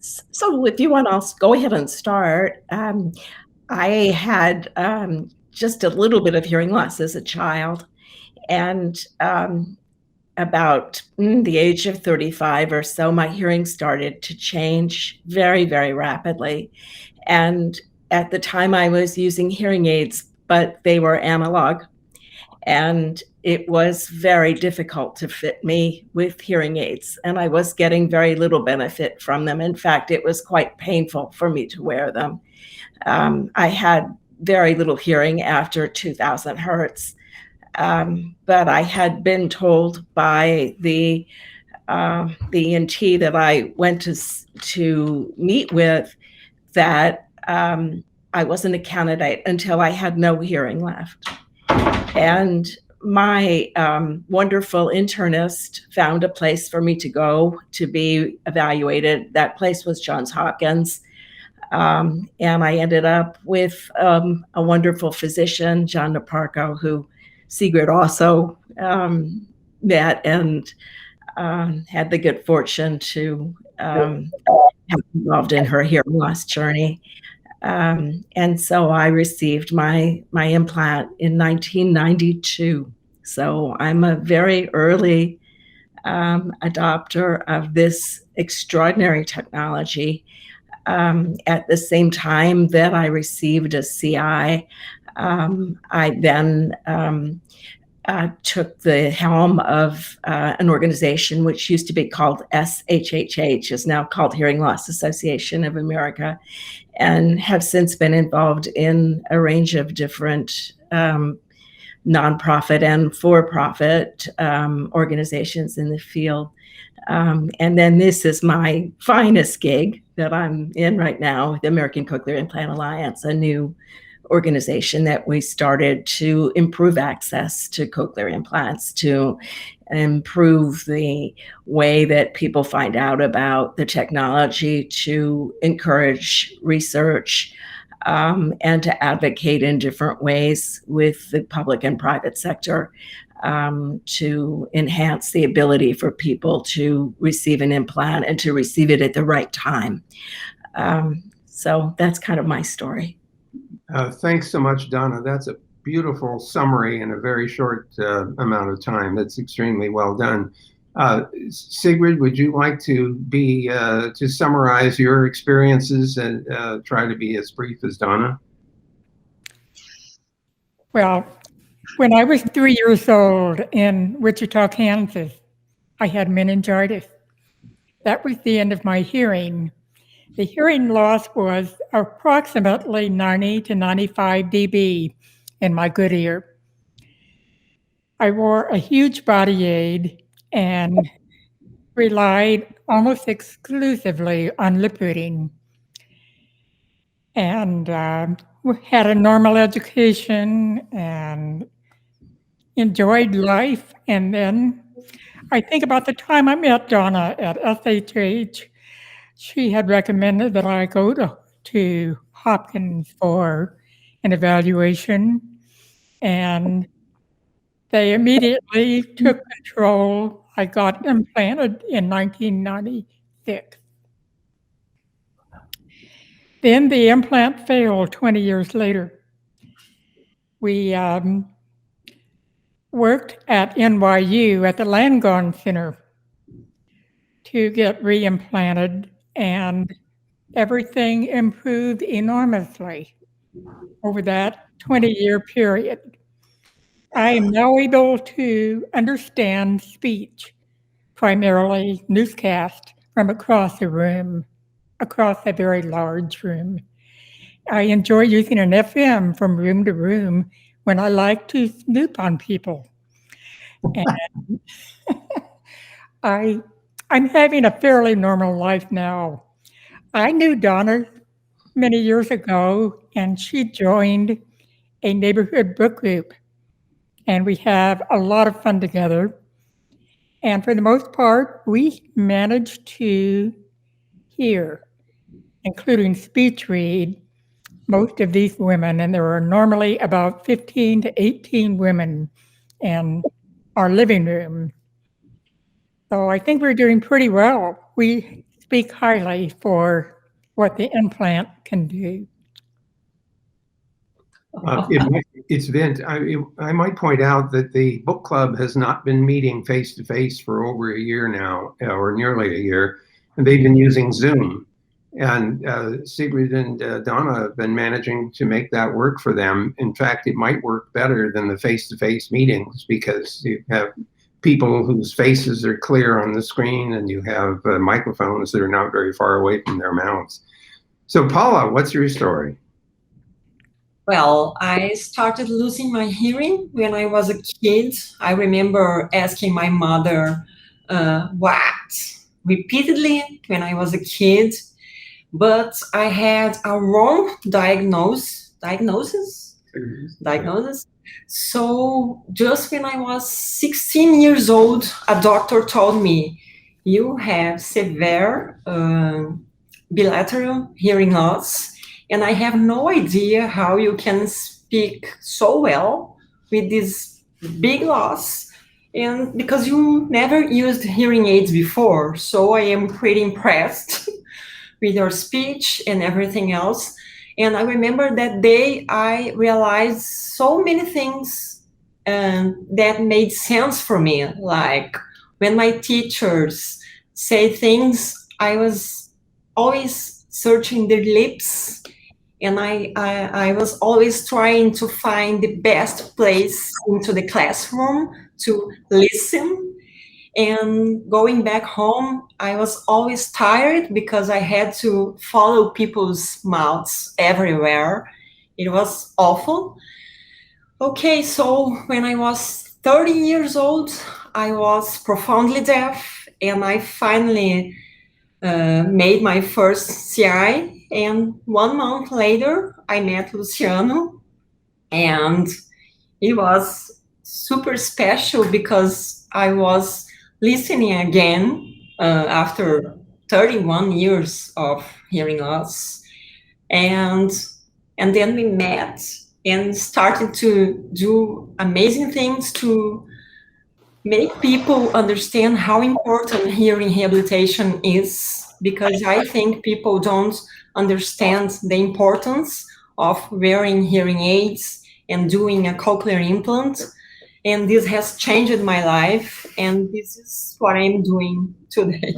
So if you want, I'll go ahead and start. I had just a little bit of hearing loss as a child, and about the age of 35 or so, my hearing started to change very, very rapidly. And at the time, I was using hearing aids, but they were analog, and it was very difficult to fit me with hearing aids, and I was getting very little benefit from them. In fact, it was quite painful for me to wear them. I had very little hearing after 2000 hertz, but I had been told by the ENT that I went to meet with that I wasn't a candidate until I had no hearing left. And my wonderful internist found a place for me to go to be evaluated. That place was Johns Hopkins. And I ended up with a wonderful physician, John Naparco, who Sigrid also met and had the good fortune to have involved in her hearing loss journey. And so I received my implant in 1992. So I'm a very early adopter of this extraordinary technology. At the same time that I received a CI, I then took the helm of an organization which used to be called SHHH, is now called Hearing Loss Association of America, and have since been involved in a range of different nonprofit and for-profit organizations in the field. And then this is my finest gig that I'm in right now, the American Cochlear Implant Alliance, a new organization that we started to improve access to cochlear implants, to improve the way that people find out about the technology, to encourage research, and to advocate in different ways with the public and private sector to enhance the ability for people to receive an implant and to receive it at the right time. So that's kind of my story. Thanks so much, Donna. That's a beautiful summary in a very short amount of time. That's extremely well done. Sigrid, would you like to summarize your experiences and try to be as brief as Donna? Well, when I was 3 years old in Wichita, Kansas, I had meningitis. That was the end of my hearing. The hearing loss was approximately 90 to 95 dB in my good ear. I wore a huge body aid and relied almost exclusively on lip reading, and had a normal education and enjoyed life. And then I think about the time I met Donna at SHH. She had recommended that I go to Hopkins for an evaluation, and they immediately took control. I got implanted in 1996. Then the implant failed 20 years later. We worked at NYU at the Langone Center to get reimplanted, and everything improved enormously over that 20-year period. I am now able to understand speech, primarily newscast from across the room, across a very large room. I enjoy using an FM from room to room when I like to snoop on people. And I'm having a fairly normal life now. I knew Donna many years ago, and she joined a neighborhood book group, and we have a lot of fun together. And for the most part, we managed to hear, including speech read, most of these women, and there are normally about 15 to 18 women in our living room. So I think we're doing pretty well. We speak highly for what the implant can do. It's Vint. I might point out that the book club has not been meeting face to face for over a year now, or nearly a year, and they've been using Zoom. And Sigrid and Donna have been managing to make that work for them. In fact, it might work better than the face to face meetings because you have people whose faces are clear on the screen and you have microphones that are not very far away from their mouths. So, Paula, what's your story? Well, I started losing my hearing when I was a kid. I remember asking my mother what repeatedly when I was a kid, but I had a wrong diagnosis. So just when I was 16 years old, a doctor told me, you have severe bilateral hearing loss, and I have no idea how you can speak so well with this big loss, and because you never used hearing aids before. So I am pretty impressed with your speech and everything else. And I remember that day I realized so many things that made sense for me. Like when my teachers say things, I was always searching their lips, and I was always trying to find the best place into the classroom to listen. And going back home, I was always tired because I had to follow people's mouths everywhere. It was awful. Okay, so when I was 30 years old, I was profoundly deaf, and I finally made my first CI. And 1 month later, I met Luciano, and it was super special because I was listening again after 31 years of hearing loss, and then we met and started to do amazing things to make people understand how important hearing rehabilitation is, because I think people don't understand the importance of wearing hearing aids and doing a cochlear implant. And this has changed my life, and this is what I'm doing today.